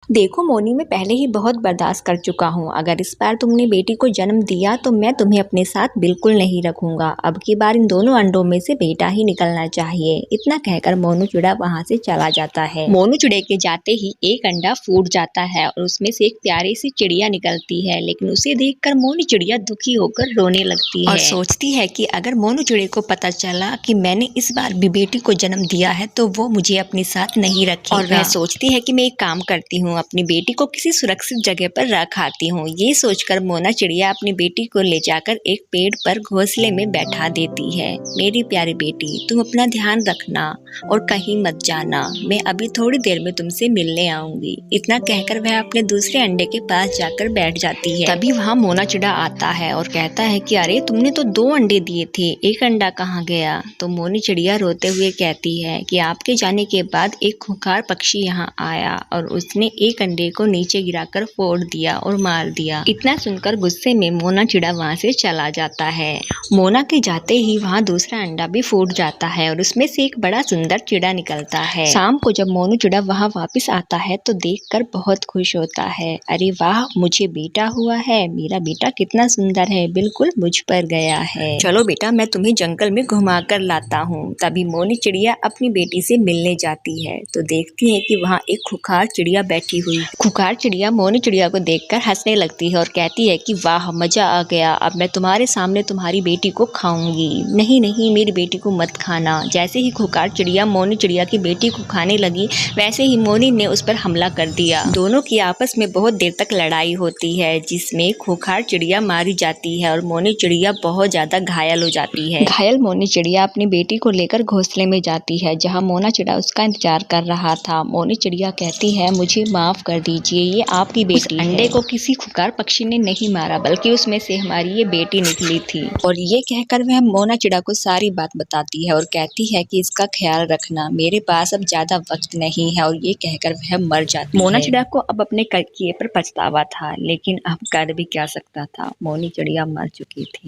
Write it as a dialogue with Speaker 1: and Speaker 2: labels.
Speaker 1: देखो मोनी, मैं पहले ही बहुत बर्दाश्त कर चुका हूँ। अगर इस बार तुमने बेटी को जन्म दिया तो मैं तुम्हें अपने साथ बिल्कुल नहीं रखूंगा। अब की बार इन दोनों अंडों में से बेटा ही निकलना चाहिए। इतना कहकर मोनू चिड़ा वहाँ से चला जाता है। मोनू चिड़े के जाते ही एक अंडा फूट जाता है और उसमें से एक प्यारी सी चिड़िया निकलती है, लेकिन उसे देखकर मोनी चिड़िया दुखी होकर रोने लगती है और सोचती है कि अगर मोनू चिड़े को पता चला कि मैंने इस बार भी बेटी को जन्म दिया है तो वो मुझे अपने साथ नहीं रखेगा। और वह सोचती है कि मैं एक काम करती हूँ, अपनी बेटी को किसी सुरक्षित जगह पर रख आती हूँ। ये सोचकर मोना चिड़िया अपनी बेटी को ले जाकर एक पेड़ पर घोंसले में बैठा देती है। मेरी प्यारी बेटी, तुम अपना ध्यान रखना और कहीं मत जाना। मैं अभी थोड़ी देर में तुमसे मिलने आऊंगी। इतना कहकर वह अपने दूसरे अंडे के पास जाकर बैठ जाती है। तभी वहाँ मोना चिड़ा आता है और कहता है कि अरे, तुमने तो 2 अंडे दिए थे, एक अंडा कहाँ गया? तो मोनी चिड़िया रोते हुए कहती है कि आपके जाने के बाद एक खूंखार पक्षी यहाँ आया और उसने एक अंडे को नीचे गिराकर फोड़ दिया और मार दिया। इतना सुनकर गुस्से में मोना चिड़ा वहाँ से चला जाता है। मोना के जाते ही वहाँ दूसरा अंडा भी फूट जाता है और उसमें से एक बड़ा सुंदर चिड़ा निकलता है। शाम को जब मोनू चिड़ा वहाँ वापस आता है तो देखकर बहुत खुश होता है। अरे वाह, मुझे बेटा हुआ है, मेरा बेटा कितना सुंदर है, बिल्कुल मुझ पर गया है। चलो बेटा, मैं तुम्हें जंगल में घुमा कर लाता हूँ। तभी मोनी चिड़िया अपनी बेटी से मिलने जाती है तो देखती है कि वहाँ एक खूंखार चिड़िया बैठी हुई। खूंखार चिड़िया मोनी चिड़िया को देखकर हंसने लगती है और कहती है कि वाह, मजा आ गया, अब मैं तुम्हारे सामने तुम्हारी बेटी को खाऊंगी। नहीं नहीं, मेरी बेटी को मत खाना। जैसे ही खूंखार चिड़िया मोनी चिड़िया की बेटी को खाने लगी, वैसे ही मोनी ने उस पर हमला कर दिया। दोनों की आपस में बहुत देर तक लड़ाई होती है, जिसमें खूंखार चिड़िया मारी जाती है और मोनी चिड़िया बहुत ज्यादा घायल हो जाती है। घायल मोनी चिड़िया अपनी बेटी को लेकर घोंसले में जाती है, जहाँ मोना चिड़ा उसका इंतजार कर रहा था। मोनी चिड़िया कहती है, मुझे माफ कर दीजिए, ये आपकी बेटी है। अंडे को किसी खूंखार पक्षी ने नहीं मारा, बल्कि उसमें से हमारी ये बेटी निकली थी। और ये कहकर वह मोना चिड़ा को सारी बात बताती है और कहती है कि इसका ख्याल रखना, मेरे पास अब ज्यादा वक्त नहीं है। और ये कहकर वह मर जाती है। मोना चिड़ा को अब अपने किए पर पछतावा था, लेकिन अब कर भी क्या सकता था, मोनी चिड़िया मर चुकी थी।